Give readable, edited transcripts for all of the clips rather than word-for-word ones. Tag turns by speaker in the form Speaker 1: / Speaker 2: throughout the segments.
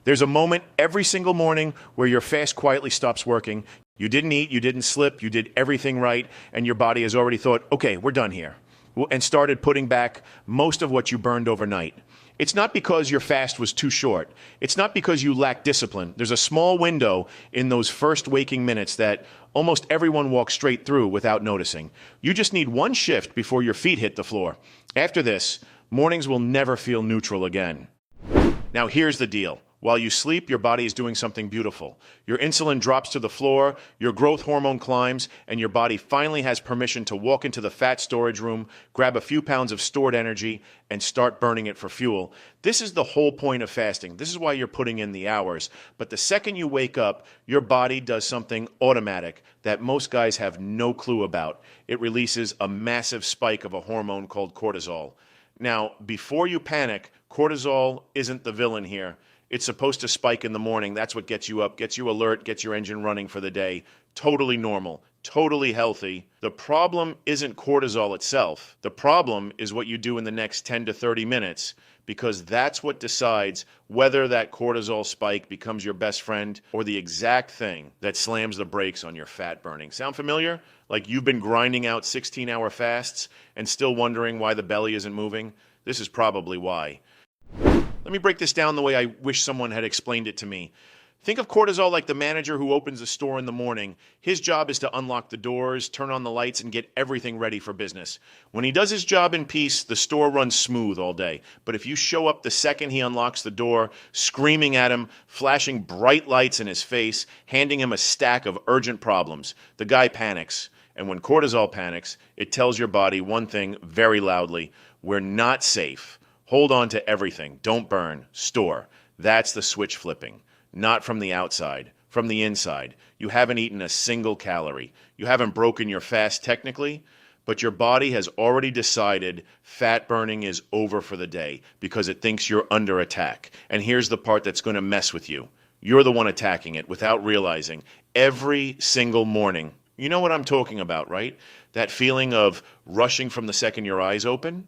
Speaker 1: There's a moment every single morning where your fast quietly stops working. You didn't eat, you didn't slip, you did everything right, and your body has already thought, okay, we're done here, and started putting back most of what you burned overnight. It's not because your fast was too short. It's not because you lack discipline. There's a small window in those first waking minutes that almost everyone walks straight through without noticing. You just need one shift before your feet hit the floor. After this, mornings will never feel neutral again. Now here's the deal. While you sleep, your body is doing something beautiful. Your insulin drops to the floor, your growth hormone climbs, and your body finally has permission to walk into the fat storage room, grab a few pounds of stored energy, and start burning it for fuel. This is the whole point of fasting. This is why you're putting in the hours. But the second you wake up, your body does something automatic that most guys have no clue about. It releases a massive spike of a hormone called cortisol. Now, before you panic, cortisol isn't the villain here. It's supposed to spike in the morning. That's what gets you up, gets you alert, gets your engine running for the day. Totally normal, totally healthy. The problem isn't cortisol itself. The problem is what you do in the next 10 to 30 minutes, because that's what decides whether that cortisol spike becomes your best friend or the exact thing that slams the brakes on your fat burning. Sound familiar? Like you've been grinding out 16-hour fasts and still wondering why the belly isn't moving? This is probably why. Let me break this down the way I wish someone had explained it to me. Think of cortisol like the manager who opens a store in the morning. His job is to unlock the doors, turn on the lights, and get everything ready for business. When he does his job in peace, the store runs smooth all day. But if you show up the second he unlocks the door, screaming at him, flashing bright lights in his face, handing him a stack of urgent problems, the guy panics. And when cortisol panics, it tells your body one thing very loudly: we're not safe. Hold on to everything. Don't burn. Store. That's the switch flipping. Not from the outside, from the inside. You haven't eaten a single calorie. You haven't broken your fast technically, but your body has already decided fat burning is over for the day because it thinks you're under attack. And here's the part that's going to mess with you. You're the one attacking it without realizing. Every single morning. You know what I'm talking about, right? That feeling of rushing from the second your eyes open?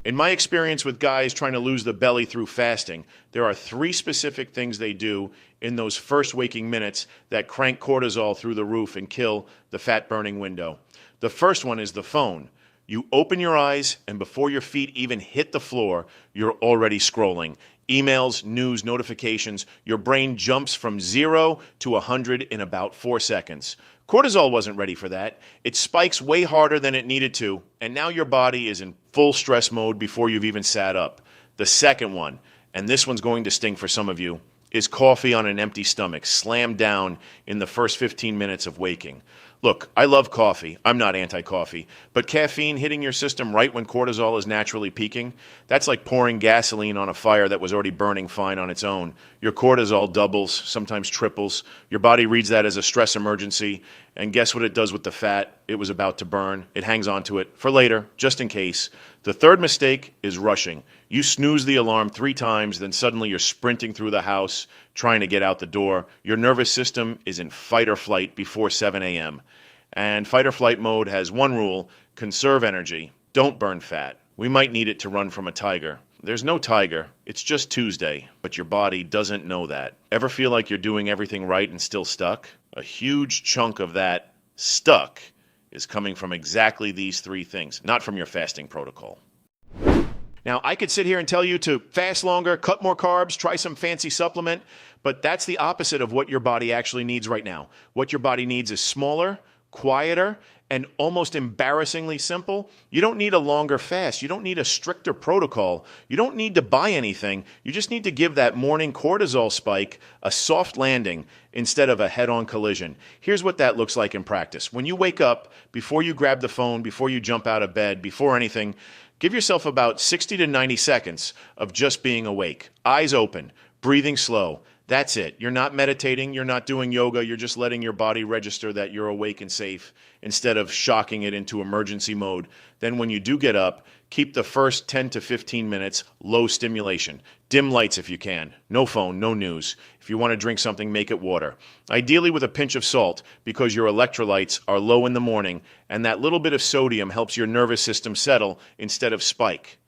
Speaker 1: In my experience with guys trying to lose the belly through fasting, there are 3 specific things they do in those first waking minutes that crank cortisol through the roof and kill the fat burning window. The first one is the phone. You open your eyes, and before your feet even hit the floor, you're already scrolling. Emails, news, notifications. Your brain jumps from 0 to 100 in about 4 seconds. Cortisol wasn't ready for that. It spikes way harder than it needed to, and now your body is in full stress mode before you've even sat up. The second one, and this one's going to sting for some of you, is coffee on an empty stomach, slammed down in the first 15 minutes of waking. Look, I love coffee. I'm not anti-coffee. But caffeine hitting your system right when cortisol is naturally peaking, that's like pouring gasoline on a fire that was already burning fine on its own. Your cortisol doubles, sometimes triples. Your body reads that as a stress emergency. And guess what it does with the fat it was about to burn? It hangs on to it for later, just in case. The third mistake is rushing. You snooze the alarm 3 times, then suddenly you're sprinting through the house, trying to get out the door. Your nervous system is in fight or flight before 7 a.m. And fight or flight mode has one rule: conserve energy. Don't burn fat. We might need it to run from a tiger. There's no tiger. It's just Tuesday, but your body doesn't know that. Ever feel like you're doing everything right and still stuck? A huge chunk of that stuck is coming from exactly these 3 things, not from your fasting protocol. Now, I could sit here and tell you to fast longer, cut more carbs, try some fancy supplement, but that's the opposite of what your body actually needs right now. What your body needs is smaller, quieter, and almost embarrassingly simple. You don't need a longer fast. You don't need a stricter protocol. You don't need to buy anything. You just need to give that morning cortisol spike a soft landing instead of a head-on collision. Here's what that looks like in practice. When you wake up, before you grab the phone, before you jump out of bed, before anything, give yourself about 60 to 90 seconds of just being awake. Eyes open, breathing slow. That's it. You're not meditating. You're not doing yoga. You're just letting your body register that you're awake and safe instead of shocking it into emergency mode. Then when you do get up, keep the first 10 to 15 minutes low stimulation. Dim lights if you can. No phone, no news. If you want to drink something, make it water. Ideally with a pinch of salt, because your electrolytes are low in the morning, and that little bit of sodium helps your nervous system settle instead of spike.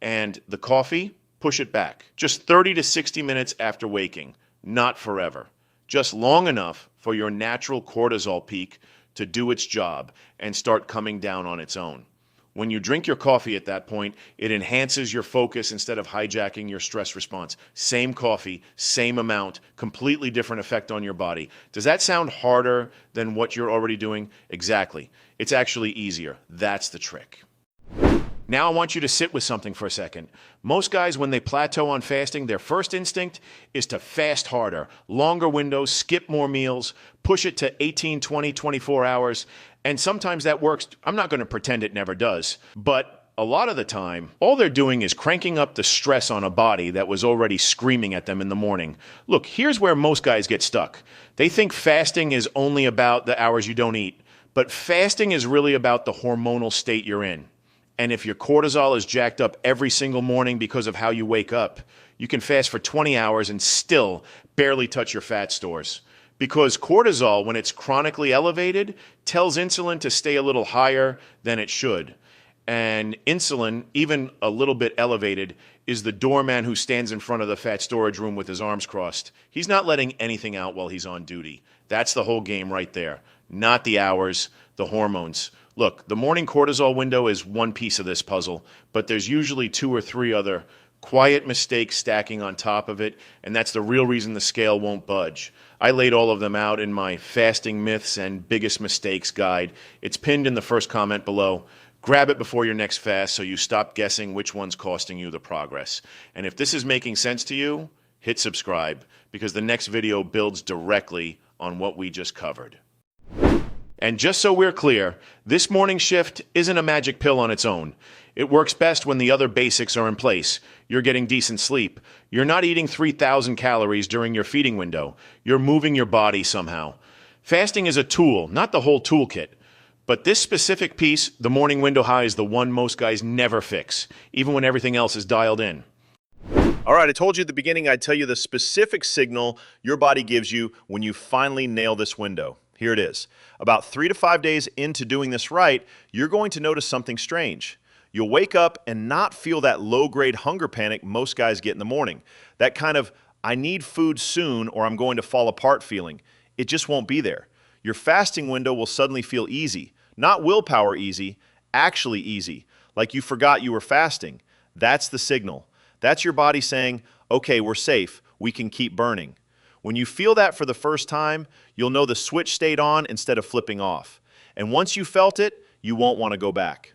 Speaker 1: And the coffee? push it back. Just 30 to 60 minutes after waking, not forever. Just long enough for your natural cortisol peak to do its job and start coming down on its own. When you drink your coffee at that point, it enhances your focus instead of hijacking your stress response. Same coffee, same amount, completely different effect on your body. Does that sound harder than what you're already doing? Exactly. It's actually easier. That's the trick. Now I want you to sit with something for a second. Most guys, when they plateau on fasting, their first instinct is to fast harder, longer windows, skip more meals, push it to 18, 20, 24 hours. And sometimes that works. I'm not going to pretend it never does. But a lot of the time, all they're doing is cranking up the stress on a body that was already screaming at them in the morning. Look, here's where most guys get stuck. They think fasting is only about the hours you don't eat. But fasting is really about the hormonal state you're in. And if your cortisol is jacked up every single morning because of how you wake up, you can fast for 20 hours and still barely touch your fat stores. Because cortisol, when it's chronically elevated, tells insulin to stay a little higher than it should. And insulin, even a little bit elevated, is the doorman who stands in front of the fat storage room with his arms crossed. He's not letting anything out while he's on duty. That's the whole game right there. Not the hours, the hormones. Look, the morning cortisol window is one piece of this puzzle, but there's usually 2 or 3 other quiet mistakes stacking on top of it, and that's the real reason the scale won't budge. I laid all of them out in my Fasting Myths and Biggest Mistakes guide. It's pinned in the first comment below. Grab it before your next fast so you stop guessing which one's costing you the progress. And if this is making sense to you, hit subscribe, because the next video builds directly on what we just covered. And just so we're clear, this morning shift isn't a magic pill on its own. It works best when the other basics are in place. You're getting decent sleep. You're not eating 3,000 calories during your feeding window. You're moving your body somehow. Fasting is a tool, not the whole toolkit. But this specific piece, the morning window high, is the one most guys never fix, even when everything else is dialed in.
Speaker 2: All right, I told you at the beginning I'd tell you the specific signal your body gives you when you finally nail this window. Here it is. About 3 to 5 days into doing this right, you're going to notice something strange. You'll wake up and not feel that low-grade hunger panic most guys get in the morning. That kind of, I need food soon or I'm going to fall apart feeling. It just won't be there. Your fasting window will suddenly feel easy. Not willpower easy, actually easy. Like you forgot you were fasting. That's the signal. That's your body saying, okay, we're safe. We can keep burning. When you feel that for the first time, you'll know the switch stayed on instead of flipping off. And once you felt it, you won't want to go back.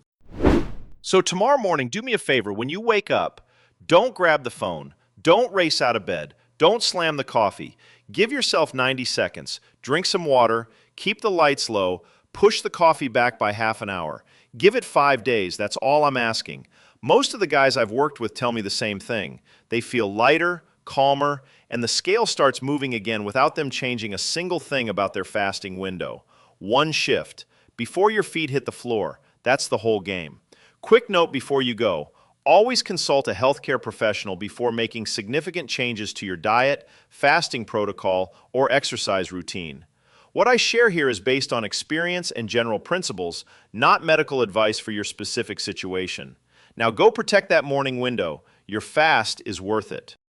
Speaker 2: So tomorrow morning, do me a favor. When you wake up, don't grab the phone. Don't race out of bed. Don't slam the coffee. Give yourself 90 seconds. Drink some water. Keep the lights low. Push the coffee back by half an hour. Give it 5 days. That's all I'm asking. Most of the guys I've worked with tell me the same thing. They feel lighter, calmer, and the scale starts moving again without them changing a single thing about their fasting window. One shift. Before your feet hit the floor. That's the whole game. Quick note before you go. Always consult a healthcare professional before making significant changes to your diet, fasting protocol, or exercise routine. What I share here is based on experience and general principles, not medical advice for your specific situation. Now go protect that morning window. Your fast is worth it.